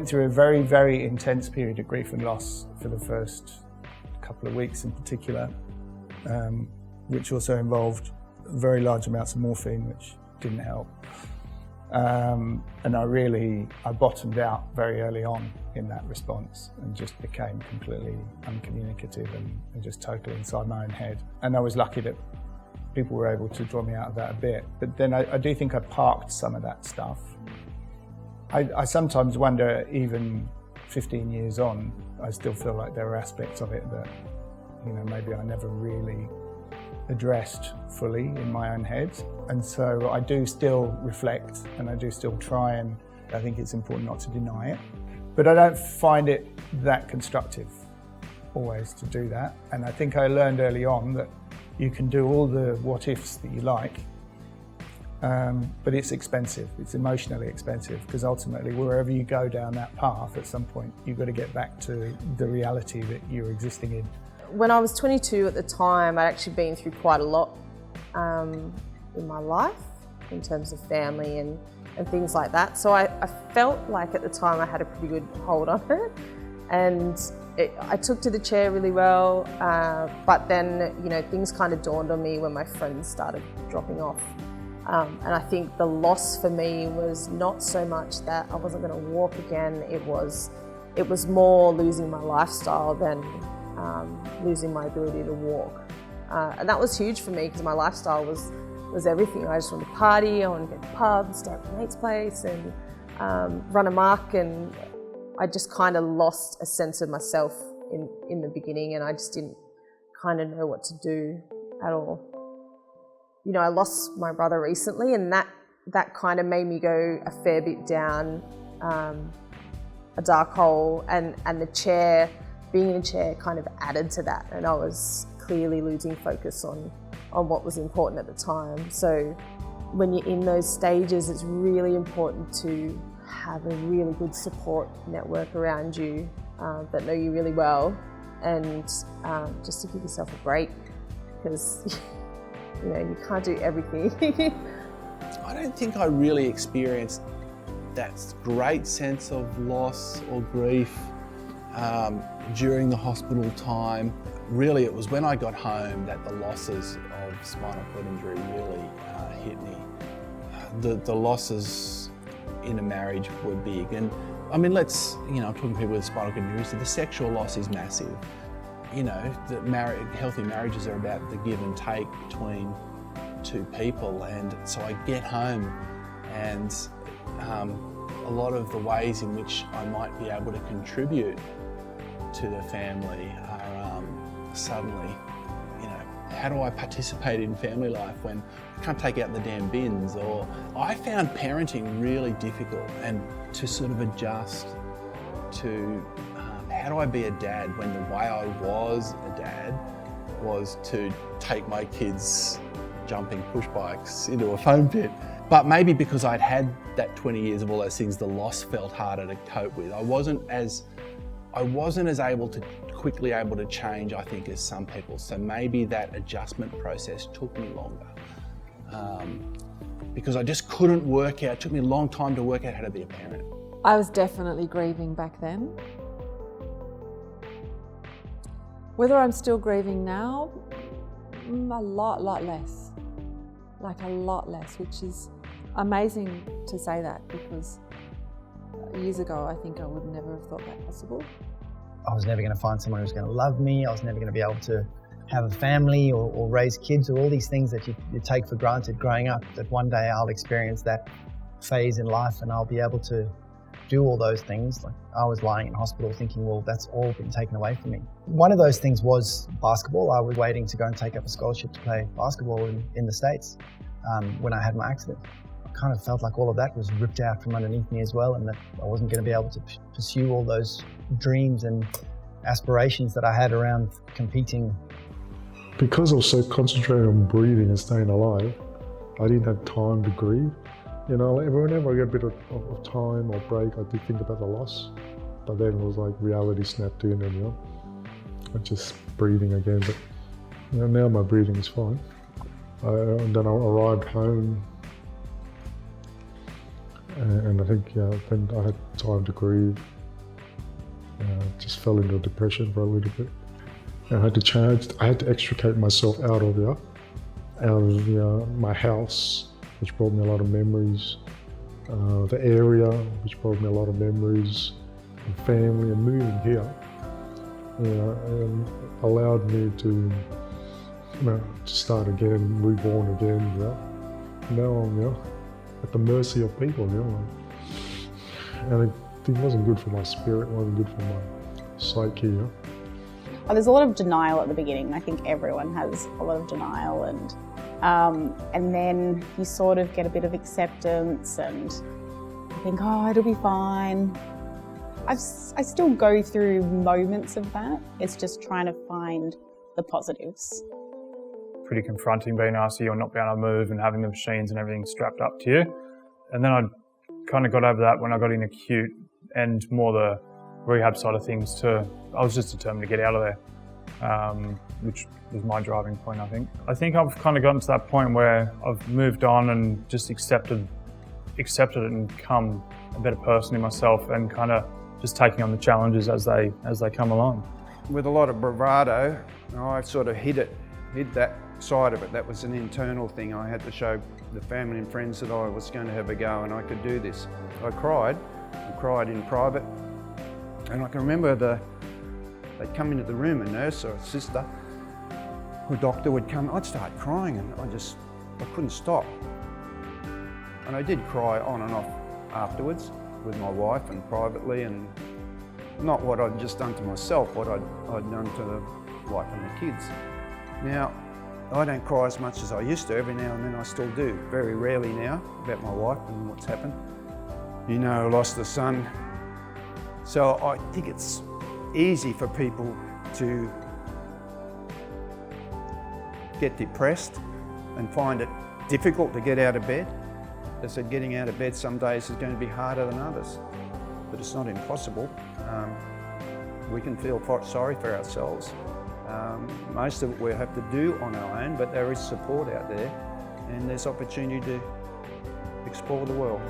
went through a very, very intense period of grief and loss for the first couple of weeks in particular, which also involved very large amounts of morphine, which didn't help. And I bottomed out very early on in that response and just became completely uncommunicative and just totally inside my own head. And I was lucky that people were able to draw me out of that a bit. But then I do think I parked some of that stuff. I sometimes wonder, even 15 years on, I still feel like there are aspects of it that, maybe I never really addressed fully in my own head. And so I do still reflect and I do still try, and I think it's important not to deny it. But I don't find it that constructive always to do that. And I think I learned early on that you can do all the what ifs that you like, but it's expensive, it's emotionally expensive, because ultimately wherever you go down that path, at some point you've got to get back to the reality that you're existing in. When I was 22 at the time, I'd actually been through quite a lot in my life in terms of family and things like that. So I felt like at the time I had a pretty good hold on it, and I took to the chair really well, but then things kind of dawned on me when my friends started dropping off. And I think the loss for me was not so much that I wasn't going to walk again, it was more losing my lifestyle than losing my ability to walk. And that was huge for me because my lifestyle was everything. I just wanted to party, I wanted to go to pubs, stay at my mate's place and run amok, and I just kind of lost a sense of myself in the beginning, and I just didn't kind of know what to do at all. I lost my brother recently, and that kind of made me go a fair bit down a dark hole, and being in a chair kind of added to that, and I was clearly losing focus on what was important at the time. So when you're in those stages, it's really important to have a really good support network around you that know you really well, and just to give yourself a break, because you can't do everything. I don't think I really experienced that great sense of loss or grief during the hospital time. Really, it was when I got home that the losses of spinal cord injury really hit me. The losses in a marriage were big, and I mean, I'm talking to people with spinal cord injuries, so the sexual loss is massive. Healthy marriages are about the give and take between two people, and so I get home and a lot of the ways in which I might be able to contribute to the family are suddenly, how do I participate in family life when I can't take out the damn bins? Or I found parenting really difficult, and to sort of adjust to how do I be a dad when the way I was a dad was to take my kids jumping push bikes into a foam pit. But maybe because I'd had that 20 years of all those things, the loss felt harder to cope with. I wasn't as quickly able to change, I think, as some people. So maybe that adjustment process took me longer. Because I just couldn't work out, it took me a long time to work out how to be a parent. I was definitely grieving back then. Whether I'm still grieving now, a lot less. Like a lot less, which is amazing to say that, because years ago I think I would never have thought that possible. I was never going to find someone who was going to love me. I was never going to be able to have a family or raise kids, or all these things that you take for granted growing up, that one day I'll experience that phase in life and I'll be able to do all those things. Like, I was lying in hospital thinking, well, that's all been taken away from me. One of those things was basketball. I was waiting to go and take up a scholarship to play basketball in the States when I had my accident. I kind of felt like all of that was ripped out from underneath me as well, and that I wasn't going to be able to pursue all those dreams and aspirations that I had around competing. Because I was so concentrated on breathing and staying alive, I didn't have time to grieve. Whenever I get a bit of time or break, I do think about the loss. But then it was like reality snapped in, and I'm just breathing again. But now my breathing is fine. And then I arrived home And I think then I had time to grieve. Just fell into a depression for a little bit. And I had to extricate myself out of my house, which brought me a lot of memories. The area, which brought me a lot of memories, and family, and moving here, and allowed me to start again, reborn again. Now I'm at the mercy of people, and it wasn't good for my spirit, it wasn't good for my psyche. There's a lot of denial at the beginning. I think everyone has a lot of denial, and then you sort of get a bit of acceptance and you think, oh, it'll be fine. I still go through moments of that. It's just trying to find the positives. Pretty confronting being asked you're not being able to move and having the machines and everything strapped up to you. And then I kind of got over that when I got in acute and more the rehab side of things too. I was just determined to get out of there, which was my driving point, I think. I think I've kind of gotten to that point where I've moved on and just accepted it and become a better person in myself and kind of just taking on the challenges as they come along. With a lot of bravado, I sort of hid that side of it. That was an internal thing. I had to show the family and friends that I was going to have a go and I could do this. I cried in private, and I can remember they'd come into the room, a nurse or a sister, or a doctor would come, I'd start crying and I couldn't stop. And I did cry on and off afterwards with my wife and privately, and not what I'd just done to myself, what I'd done to the wife and the kids. Now, I don't cry as much as I used to. Every now and then I still do, very rarely now, about my wife and what's happened. I lost a son. So I think it's easy for people to get depressed and find it difficult to get out of bed. They said getting out of bed some days is going to be harder than others, but it's not impossible. We can feel sorry for ourselves. Most of it we have to do on our own, but there is support out there and there's opportunity to explore the world.